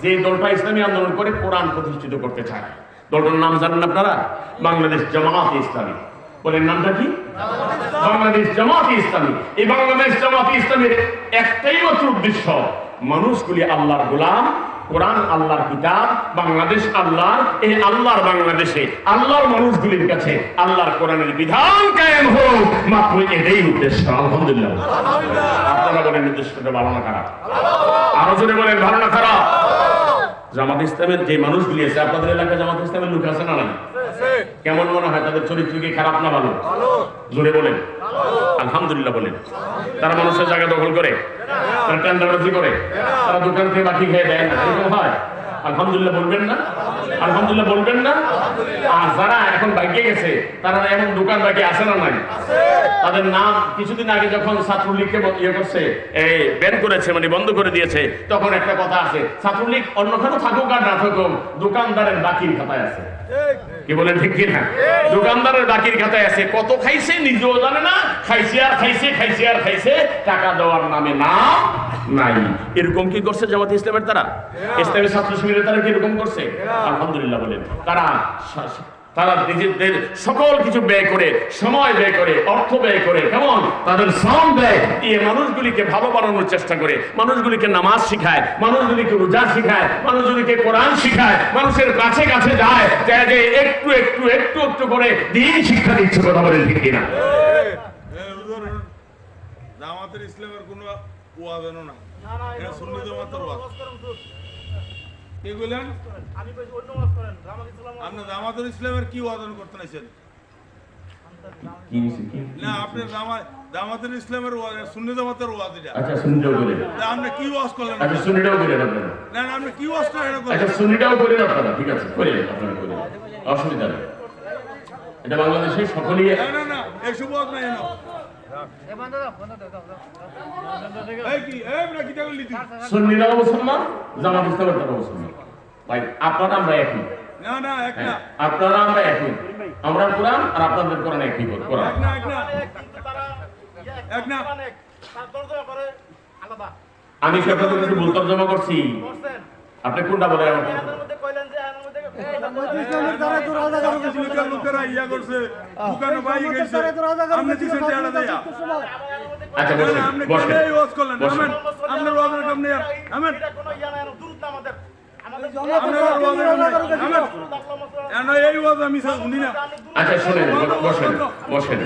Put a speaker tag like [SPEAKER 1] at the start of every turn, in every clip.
[SPEAKER 1] যে দলটা ইসলামী আন্দোলন করে কোরআন প্রতিষ্ঠিত করতে চায়, দলটার নাম জানেন আপনারা? বাংলাদেশ জামায়াতে ইসলামী। বলেন নামটা কি? বাংলাদেশ জামায়াতে ইসলামী। এই বাংলাদেশ জামায়াতে ইসলামীর একটাই মাত্র উদ্দেশ্য, মানুষগুলি আল্লাহর গোলাম, কোরআন আল্লাহর কিতাব, বাংলাদেশ আল্লাহর, এই আল্লাহর বাংলাদেশে আল্লাহর মানুষগুলির কাছে আল্লাহর কোরআনের বিধান কায়েম হোক, মাত্র এটাই উদ্দেশ্য। আলহামদুলিল্লাহ। আপনারা বলেন উদ্দেশ্যটা ভালো না খারাপ? আরো জোরে বলেন ভালো না খারাপ? জামাত ইসলামের যে মানুষগুলি আছে, আপনাদের এলাকায় জামাত ইসলামের লোক আছে না নাই? কেমন মনে হয় তাদের চরিত্র কি খারাপ না ভালো? জোরে বলেন আলহামদুলিল্লাহ বলেন। তারা মানুষের জায়গা দখল করে, তারা টেন্ডারবাজি করে, তারা দোকান থেকে বাকি খেয়ে দেয় না, এরকম হয়? আলহামদুলিল্লাহ বলবেন না? আলহামদুলিল্লাহ বলবেন না? আর যারা এখন বাইকে গেছে তারা এমন দোকান বাকি আছে না নাই? তাদের নাম কিছুদিন আগে যখন ছাত্রলীগকে ইয়ে করছে, এই ব্যান করেছে, মানে বন্ধ করে দিয়েছে, তখন একটা কথা আছে, ছাত্রলীগ অন্যখানে থাকুক আর না থাকুক, দোকানদারের বাকির খাতায় আছে। কি বলেন ঠিক কিনা? দোকানদারের বাকির খাতায় আছে। কত খাইছে নিজেও জানে না, খাইছে আর খাইছে, খাইছে আর খাইছে, টাকা দেওয়ার নামে নাম নাই। এরকম কি করছে জামাত ইসলামের তারা? ইসলামী ছাত্র শিবিরের তারা কি এরকম করছে? আলহামদুলিল্লাহ বলেন। তারা নিজেদের সকল কিছু ব্যয় করে, সময় ব্যয় করে, অর্থ ব্যয় করে, কেমন তাদের শ্রম ব্যয় দিয়ে মানুষগুলিকে ভালো বানানোর চেষ্টা করে, মানুষগুলিকে নামাজ শিখায়, মানুষগুলিকে রোজা শিখায়, মানুষগুলিকে কোরআন শিখায়, মানুষের কাছে কাছে যায়, যে একটু একটু একটু একটু করে দিন শিক্ষা দিচ্ছে। কথা বলেন ঠিক কিনা?
[SPEAKER 2] জামাতের ইসলামের কোনো ওয়াজ না, এটা সুন্নি জামাতের ওয়াজ। কি বলেন? আপনি জামাতুল ইসলামের কি ওয়াদন করতে নাইছেন? না, আপনি জামাতুল ইসলামের সুন্নি জামাতের ওয়াজ এটা।
[SPEAKER 1] আচ্ছা সুন্নিটাও করে।
[SPEAKER 2] আপনি কি ওয়াজ করলেন?
[SPEAKER 1] আচ্ছা সুন্নিটাও করে আপনারা।
[SPEAKER 2] না না, আপনি কি ওয়াজ করেন?
[SPEAKER 1] আচ্ছা সুন্নিটাও করে আপনারা, ঠিক আছে করে আপনারা করে, অসুবিধা নেই। এটা বাংলাদেশে সকলেই।
[SPEAKER 2] না না না, এসব ওয়াজ নাই না।
[SPEAKER 1] সুন্নিরাও মুসলমান, জামাত ইসলামের তারা মুসলমান। ভাই আপনারা আমরা একই।
[SPEAKER 2] না না, এক না।
[SPEAKER 1] আপনারা আমরা একই। আমরা কোরআন আর আপনাদের কোরআন একই কোরআন।
[SPEAKER 2] এক না, এক না। এক না।
[SPEAKER 1] আমি কি আপনাদের কাছে ভুল তর্জমা করছি? আপনি কোনটা বলেন আমাকে? আচ্ছা শোনেন, বসেন বসেন।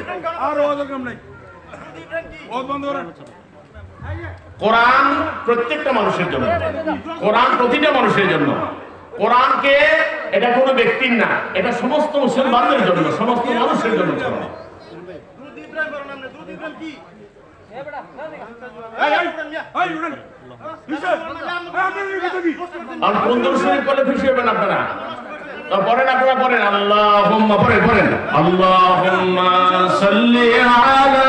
[SPEAKER 1] কোরআন প্রত্যেকটা মানুষের জন্য, কোরআন প্রতিটা মানুষের জন্য। কোরআনকে এটা কোনো ব্যক্তির না, এটা সমস্ত মুসলমানদের জন্য, সমস্ত মানুষের জন্য। আর কোন দর্শনের পরে খুশি হবেন আপনারা? পড়েন, আপনারা পড়েন। আল্লাহুম্মা পড়েন আল্লাহুম্মা সাল্লি আলা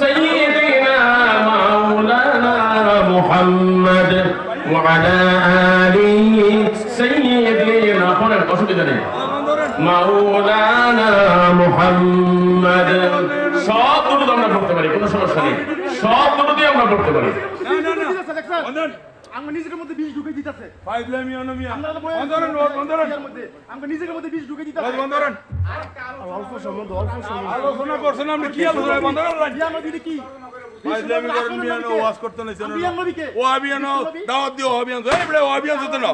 [SPEAKER 1] সাইয়্যিদিনা মাওলানা মুহাম্মদ ওয়া আলা আলি সাইয়্যিদিনা। পড়েন, অসুবিধা নেই। মাওলানা মুহাম্মদ। সব দুটো আমরা পড়তে পারি, কোনো সমস্যা নেই, সব দুটো দিয়ে আমরা পড়তে পারি।
[SPEAKER 3] আমরা নিজের মধ্যে বিষ ঢুকে দিতেছে।
[SPEAKER 2] পাইলামি অনমিয়া
[SPEAKER 3] বন্ধরের মধ্যে আমরা নিজের মধ্যে বিষ ঢুকে দিতেছে।
[SPEAKER 2] বন্ধরেন
[SPEAKER 3] অল্প সময়
[SPEAKER 2] আলোচনা করছেন আপনি, কি আলোচনা? বন্ধরেন
[SPEAKER 3] আমরা দিদি কি
[SPEAKER 2] পাইলামি করেন? মিয়ানো ওয়াজ করতে নাইছেন। ও আবিয়ানো দাওয়াত দিও, আবিয়ান এই বড় আবিয়ান তো না।